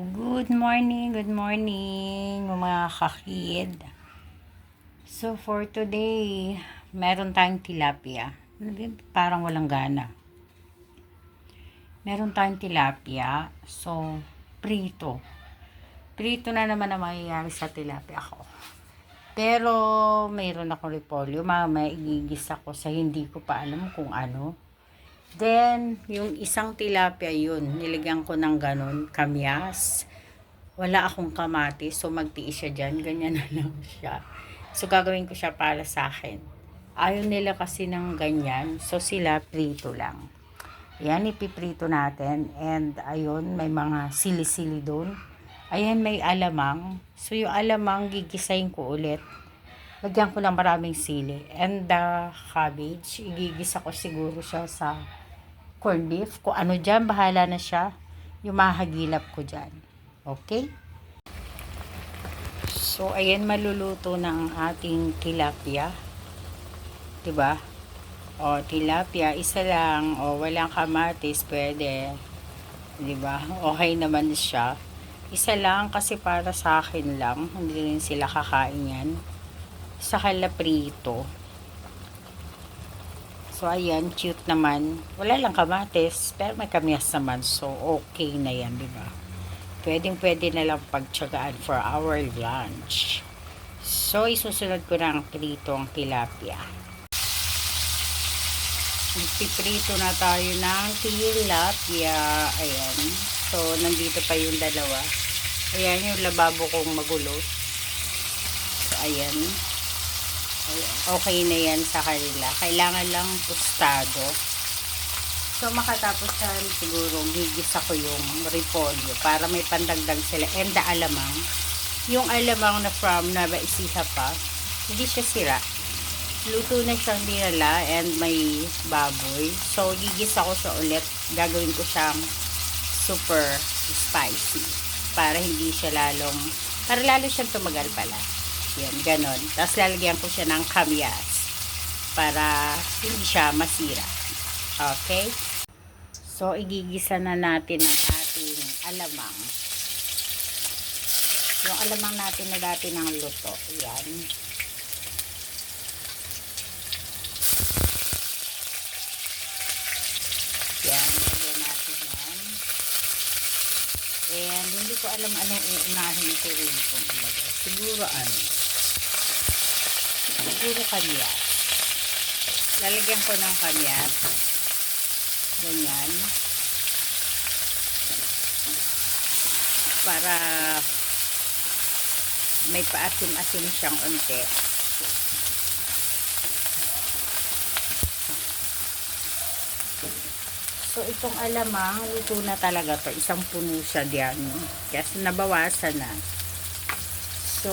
Good morning mga kakid. So for today, meron tayong tilapia. Parang walang gana. Meron tayong tilapia. So, prito. Prito na naman ang mangyayari sa tilapia ko. Pero, mayroon akong repolyo. Mamaya igigisa ko sa hindi ko pa alam kung ano. Then, yung isang tilapia yun, nilagyan ko ng ganon, kamyas. Wala akong kamatis, so magtiis siya dyan. Ganyan na lang siya. So, gagawin ko siya para sa akin. Ayaw nila kasi ng ganyan. So, sila prito lang. Ayan, ipiprito natin. And, ayun, may mga sili-sili doon. Ayan, may alamang. So, yung alamang, gigisahin ko ulit. Lagyan ko lang maraming sili. And the cabbage, igigisa ko siguro siya sa corned beef. Kung ano dyan, bahala na siya. Yung mahagilap ko dyan. Okay? So, ayan, maluluto na ang ating tilapia. Diba? O, tilapia, isa lang. O, walang kamatis, pwede. Diba? Okay naman siya. Isa lang kasi para sa akin lang. Hindi rin sila kakain yan. Sa kalaprito. So, ayan, cute naman. Wala lang kamatis, pero may kamyas naman. So, okay na yan, diba? Pwedeng-pwede na lang pagtsagaan for our lunch. So, isusunod ko na ang prito ang tilapia. Magpiprito na tayo ng tilapia. Ayan. So, nandito pa yung dalawa. Ayan, yung lababo kong magulo. So, ayan. Okay na yan sa kanila. Kailangan lang tostado. So, makatapos yan, siguro, gigisa ko yung repolyo para may pandagdag sila. And the alamang. Yung alamang na from Nueva Ecija pa, hindi siya sira. Luto na siyang dinala and may baboy. So, gigisa ko siya ulit. Gagawin ko siyang super spicy. Para hindi siya para lalo siyang tumagal pala. Yan, ganon. Tapos lalagyan ko siya ng kamyas para hindi siya masira. Okay? So, igigisa na natin ang ating alamang. Yung alamang natin na dati ng luto. Yan. Yan, lagyan natin yan. And, hindi ko alam anong uunahin ko rin itong ilagay. Siguro kamyas. Lalagyan ko ng kamyas. Ganyan. Para may paasim-asim siyang unti. So, itong alamang, luto na talaga to. Isang puno siya diyan. Kasi nabawasan na. So,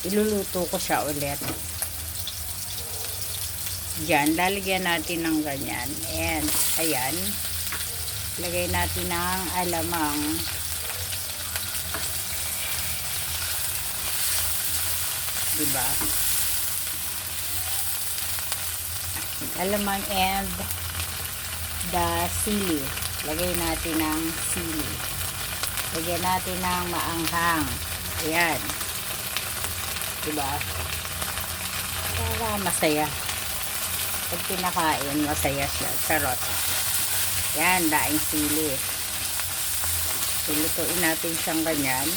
iluluto ko siya ulit. Diyan, lalagyan natin ng ganyan. And, ayan. Lagay natin ng alamang. Diba? Alamang and the sili. Lagay natin ng sili. Lagyan natin ng maanghang. Ayan. Diba? Para masaya. Pag pinakain, masaya siya. Charot. Yan, daing sili. Ilutuin natin siyang ganyan.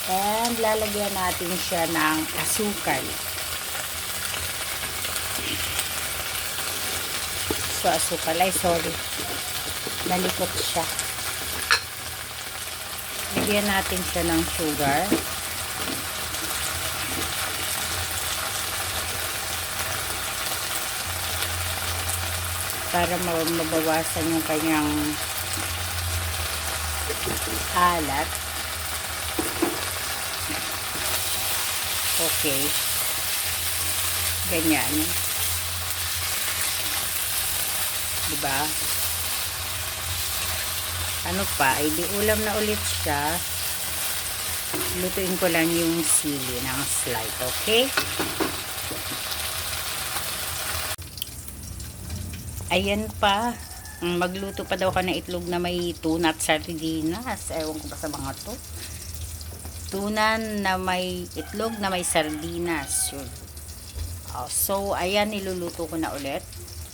And lalagyan natin siya ng asukal. So, asukal. Ay, sorry. Nalikot siya. Lagyan natin siya ng sugar. Para mabawasan yung kanyang alat. Okay. Ganyan. Diba? Ano pa? Di ulam na ulit siya. Lutuin ko lang yung sili ng slide. Okay? Ayan pa. Magluto pa daw ako ng itlog na may tuna at sardinas. Ewan ko ba sa mga to. Tuna na may itlog na may sardinas. Yun. So, ayan, niluluto ko na ulit.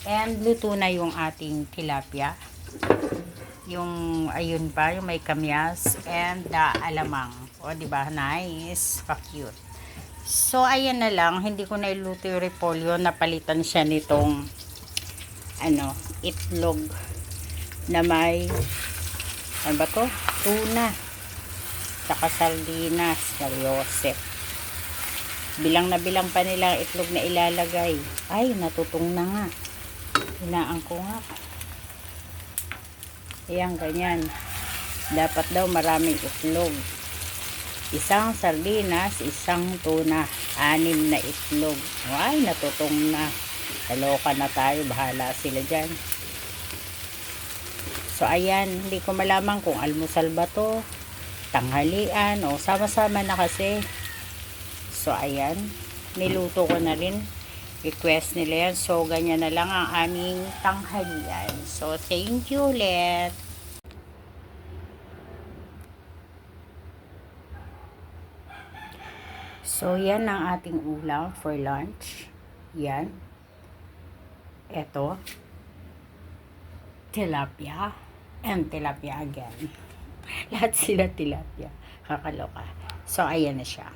And, luto na yung ating tilapia. Yung, ayun pa, yung may kamyas and alamang. O, diba? Nice. Pa-cute. So, ayan na lang. Hindi ko na iluto yung repolyo. Napalitan siya nitong itlog na may ano ba to? Tuna. Saka sardinas. Mariosep. Bilang na bilang pa nila ang itlog na ilalagay. Ay, natutong na nga. Hinaan ko nga. Ayan, ganyan. Dapat daw maraming itlog. Isang sardinas, isang tuna. 6 na itlog. Ay, natutong na. Kaloka na tayo. Bahala sila dyan. So, ayan. Hindi ko malaman kung almusal ba to, tanghalian, o sama-sama na kasi. So, ayan. Niluto ko na rin. Request nila yan. So, ganyan na lang ang aming tanghalian. So, thank you ulit. So, yan ang ating ulam for lunch. Yan. Ito. Tilapia. And tilapia again. Lahat sila tilapia. Kakaloka. So, ayan na siya.